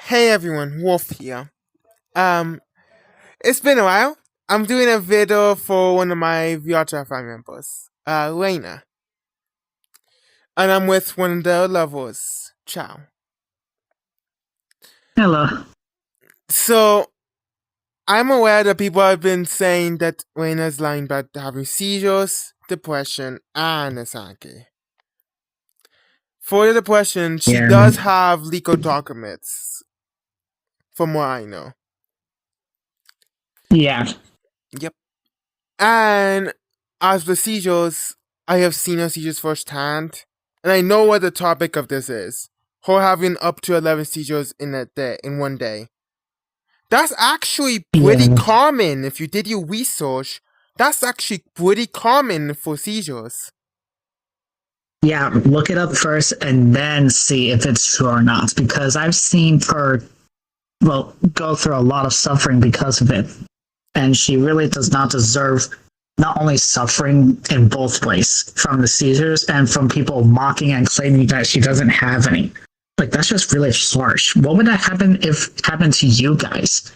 Hey everyone, Wolf here. Um, it's been a while. I'm doing a video for one of my VRChat family members, Reina. And I'm with one of the lovers, Chow. Hello. So, I'm aware that people have been saying that Reina's lying about having seizures, depression, and anxiety. For the depression, she Yeah. does have leukotoxins, from what I know. Yeah. Yep. And as for seizures, I have seen her seizures firsthand, and I know what the topic of this is. Her having up to 11 seizures in a day, in one day. That's actually pretty Yeah. common if you did your research. That's actually pretty common for seizures. Yeah. Look it up first and then see if it's true or not. Because I've seen her, go through a lot of suffering because of it. And she really does not deserve not only suffering in both ways from the seizures and from people mocking and claiming that she doesn't have any. Like, that's just really harsh. What would that happen if it happened to you guys?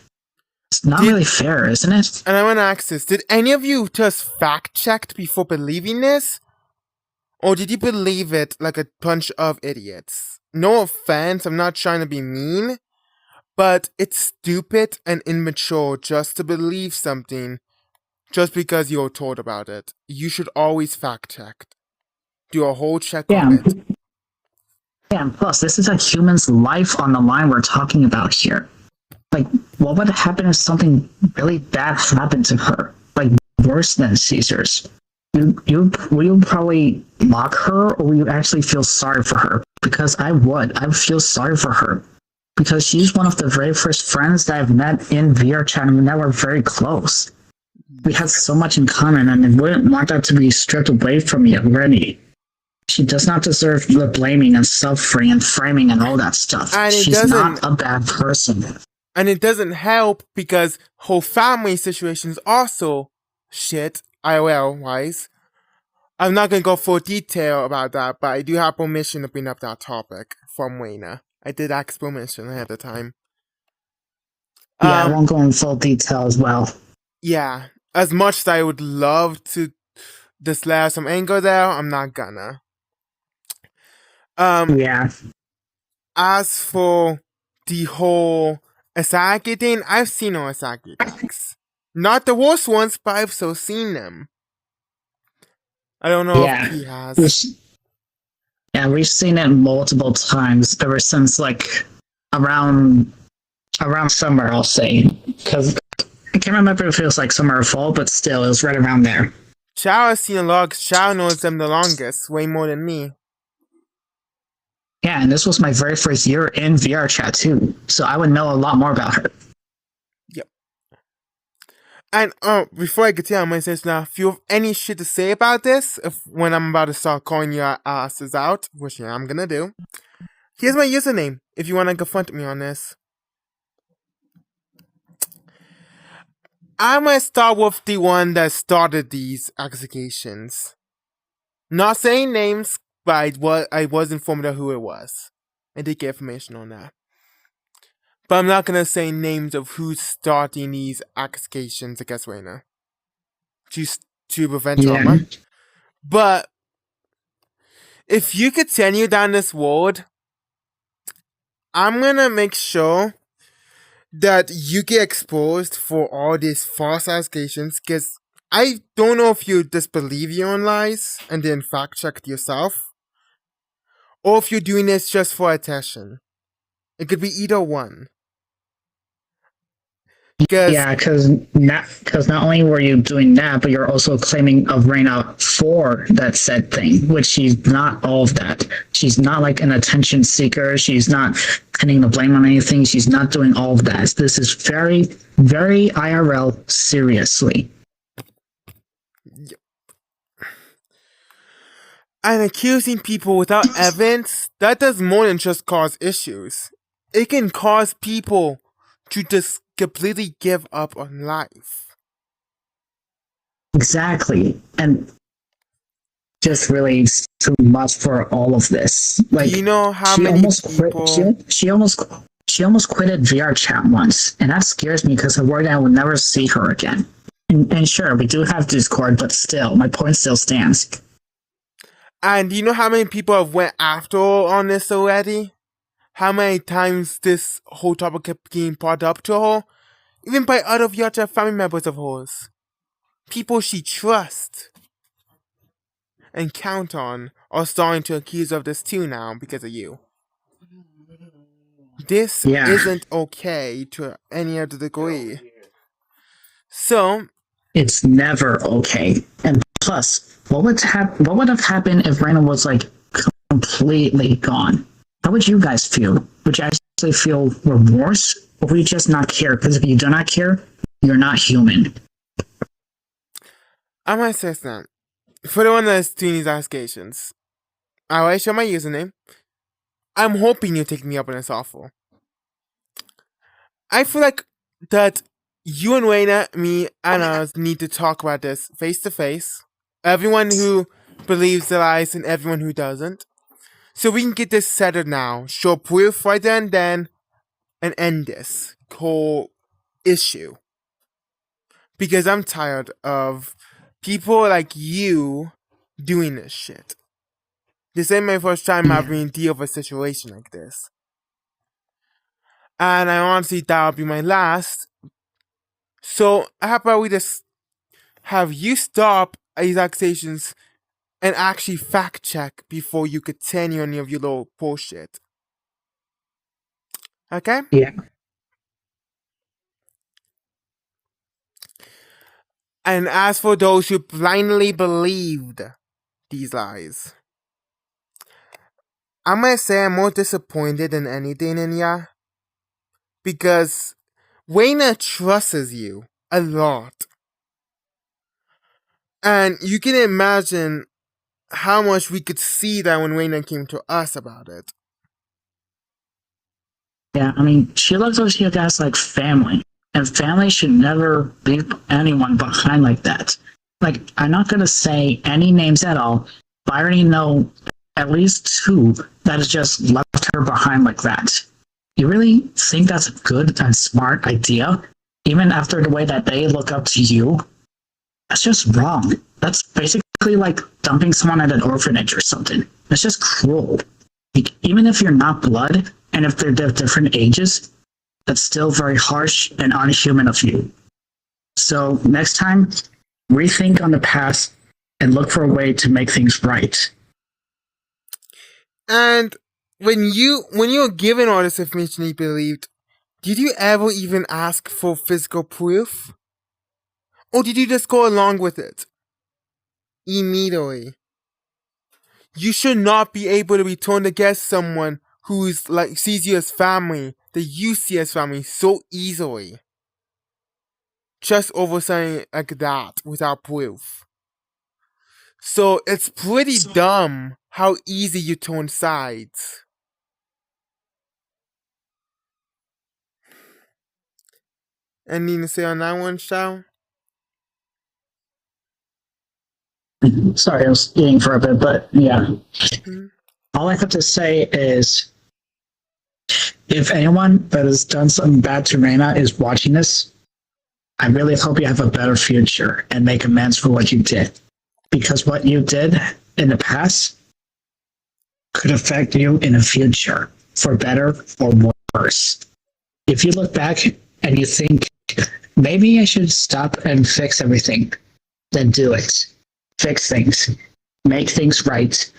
It's not really fair, isn't it? And I want to ask this, did any of you just fact-checked before believing this? Or did you believe it like a bunch of idiots? No offense, I'm not trying to be mean, but it's stupid and immature just to believe something just because you're told about it. You should always fact-check. Do a whole check on it. Yeah, and plus, this is a human's life on the line we're talking about here. Like, what would happen if something really bad happened to her? Like, worse than seizures? Will you probably mock her, or will you actually feel sorry for her? Because I would. I would feel sorry for her. Because she's one of the very first friends that I've met in VRChat, and now we're very close. We have so much in common, and I wouldn't want that to be stripped away from me already. She does not deserve the blaming and suffering and framing and all that stuff. And She's not a bad person. And it doesn't help because her family situation is also shit, IOL-wise. I'm not gonna go full detail about that, but I do have permission to bring up that topic from Reina. I did ask permission ahead of time. Yeah, I won't go in full detail as well. Yeah, as much as I would love to display some anger there, I'm not gonna. Yeah. As for the whole Asaki thing, I've seen no Asaki attacks. Not the worst ones, but I've still seen them. I don't know if he has. Yeah, we've seen it multiple times ever since like around summer, I'll say. Because I can't remember if it was like summer or fall, but still, it was right around there. Chow has seen a lot because Chow knows them the longest, way more than me. Yeah, and this was my very first year in VRChat too, so I would know a lot more about her. Yep. And before I continue, I'm gonna say this now. If you have any shit to say about this, when I'm about to start calling your asses out, which I'm gonna do, here's my username if you wanna confront me on this. I'm gonna start with the one that started these accusations. Not saying names, but I was informed of who it was. I did get information on that. But I'm not gonna say names of who's starting these accusations against Reina. To prevent trauma. But if you continue down this road, I'm gonna make sure that you get exposed for all these false accusations, because I don't know if you disbelieve your own lies and then fact check yourself, or if you're doing this just for attention. It could be either one. Yeah, because not only were you doing that, but you're also claiming of Reina for that said thing, which she's not all of that. She's not like an attention seeker. She's not pinning the blame on anything. She's not doing all of that. This is very, very IRL, seriously. Yep. And accusing people without evidence, that does more than just cause issues. It can cause people to just completely give up on life. Exactly. And just really too much for all of this. Like, do you know how she many almost people... quit. She she almost quitted VR chat once, and that scares me because I worry that I will never see her again. And sure, we do have Discord, but still, my point still stands. And do you know how many people have went after her on this already? How many times this whole topic kept being brought up to her? Even by other VR chat family members of hers. People she trusts and count on are starting to accuse her of this too now because of you. This isn't okay to any other degree. So it's never okay. And plus, what would have happened if Reina was like completely gone? How would you guys feel? Would you actually feel remorse, or would you just not care? Because if you do not care, you're not human. I'm gonna say something. For the one that's doing these accusations, I already share my username. I'm hoping you take me up on this offer. I feel like that you and Reina, me, and us need to talk about this face to face. Everyone who believes the lies and everyone who doesn't. So we can get this settled now. Show proof right then, and end this whole issue. Because I'm tired of people like you doing this shit. This ain't my first time having to deal with a situation like this. And I honestly thought it'd be my last. So how about we just have you stop these accusations and actually fact check before you continue any of your little bullshit. Okay? Yeah. And as for those who blindly believed these lies, I'm gonna say I'm more disappointed than anything in ya. Because Reina trusts you a lot. And you can imagine how much we could see that when Reina came to us about it. Yeah, I mean, she looks at you guys like family. And family should never leave anyone behind like that. Like, I'm not going to say any names at all, but I already know at least two that has just left her behind like that. You really think that's a good and smart idea? Even after the way that they look up to you? That's just wrong. That's basically like dumping someone at an orphanage or something. That's just cruel. Like, even if you're not blood, and if they're different ages, that's still very harsh and unhuman of you. So next time, rethink on the past and look for a way to make things right. And when you were given all this information you believed, did you ever even ask for physical proof? Or did you just go along with it? Immediately. You should not be able to be turned against someone who's like sees you as family, that you see as family so easily. Just over something like that without proof. So it's pretty dumb how easy you turn sides. Anything to say on that one, Shao? Sorry, I was eating for a bit, but yeah. All I have to say is, if anyone that has done something bad to Reina is watching this, I really hope you have a better future and make amends for what you did. Because what you did in the past could affect you in the future, for better or worse. If you look back and you think, maybe I should stop and fix everything, then do it. Fix things. Make things right.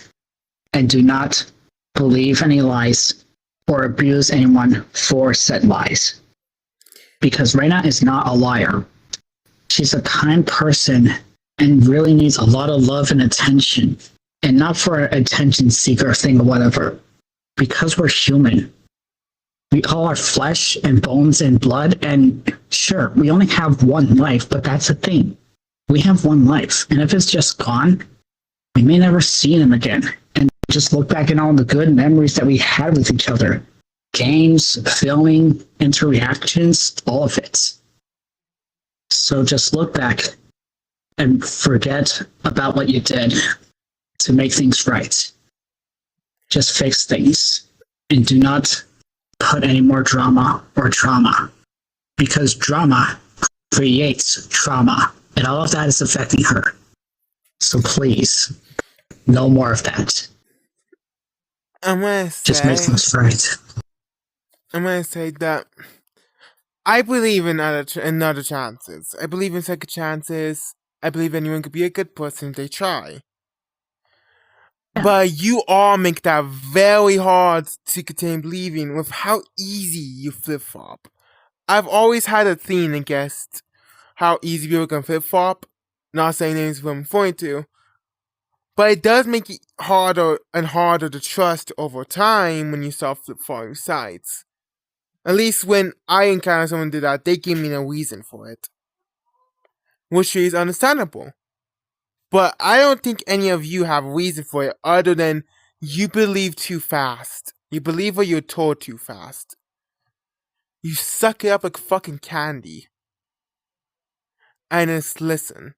And do not believe any lies or abuse anyone for said lies. Because Reina is not a liar. She's a kind person and really needs a lot of love and attention. And not for an attention seeker thing or whatever. Because we're human. We all are flesh and bones and blood, and sure, we only have one life, but that's the thing. We have one life, and if it's just gone, we may never see them again. And just look back at all the good memories that we had with each other. Games, filming, interactions, all of it. So just look back and forget about what you did to make things right. Just fix things, and do not put any more drama or trauma, because drama creates trauma, and all of that is affecting her. So please, no more of that. I'm gonna Just make say, things right. I'm gonna say that I believe in other chances. I believe in second chances. I believe anyone could be a good person if they try. Yeah. But you all make that very hard to continue believing with how easy you flip flop. I've always had a thing against how easy people can flip flop. Not saying names what I'm pointing to. But it does make it harder and harder to trust over time when you start flip flopping sides. At least when I encounter someone do that, they give me no reason for it. Which is understandable. But I don't think any of you have a reason for it other than you believe too fast. You believe what you're told too fast. You suck it up like fucking candy. And just listen.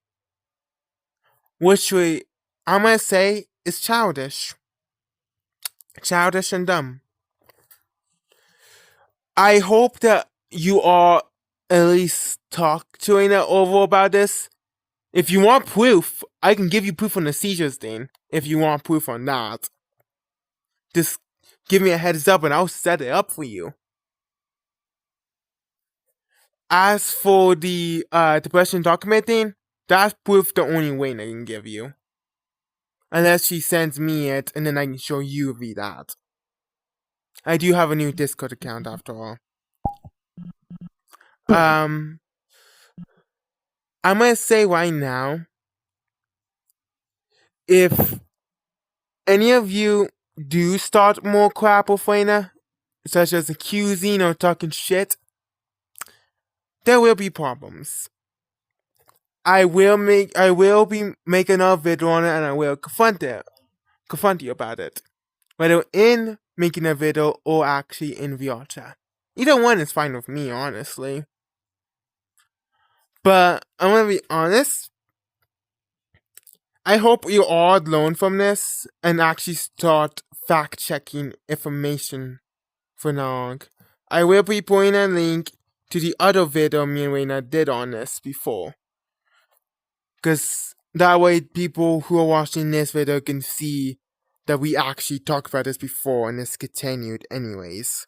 Which I'm gonna say is childish. Childish and dumb. I hope that you all at least talk to Reina over about this. If you want proof, I can give you proof on the seizures thing. If you want proof on that. Just give me a heads up and I'll set it up for you. As for the depression document thing, that's proof the only way I can give you. Unless she sends me it and then I can show you that. I do have a new Discord account after all. I'm gonna say right now, if any of you do start more crap with Reina, such as accusing or talking shit, there will be problems. I will be making another video on it and I will confront you about it. Whether in making a video or actually in VR chat. Either one is fine with me, honestly. But I'm gonna be honest. I hope you all learn from this and actually start fact-checking information for now. I will be putting a link to the other video me and Reina did on this before. Because that way people who are watching this video can see that we actually talked about this before and it's continued anyways.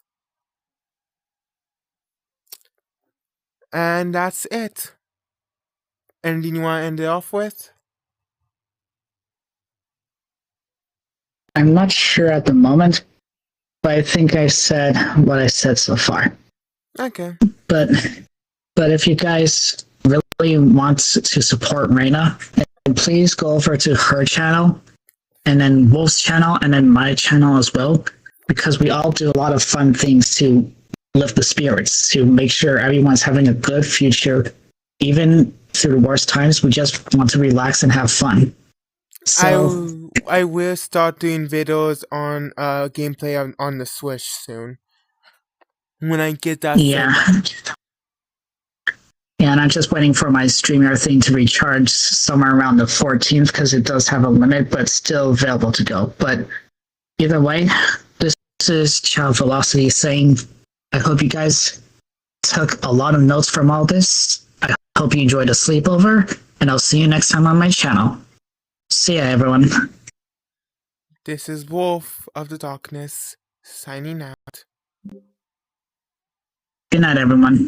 And that's it. Anything you want to end it off with? I'm not sure at the moment, but I think I said what I said so far. Okay. But if you guys really want to support Reina, please go over to her channel, and then Wolf's channel, and then my channel as well, because we all do a lot of fun things to lift the spirits, to make sure everyone's having a good future, even through the worst times. We just want to relax and have fun. So I will start doing videos on gameplay on the Switch soon. When I get that. Yeah. Yeah, and I'm just waiting for my streamer thing to recharge somewhere around the 14th because it does have a limit, but still available to go. But either way, this is Child Velocity saying, I hope you guys took a lot of notes from all this. I hope you enjoyed a sleepover, and I'll see you next time on my channel. See ya, everyone. This is Wolf of the Darkness, signing out. Good night, everyone.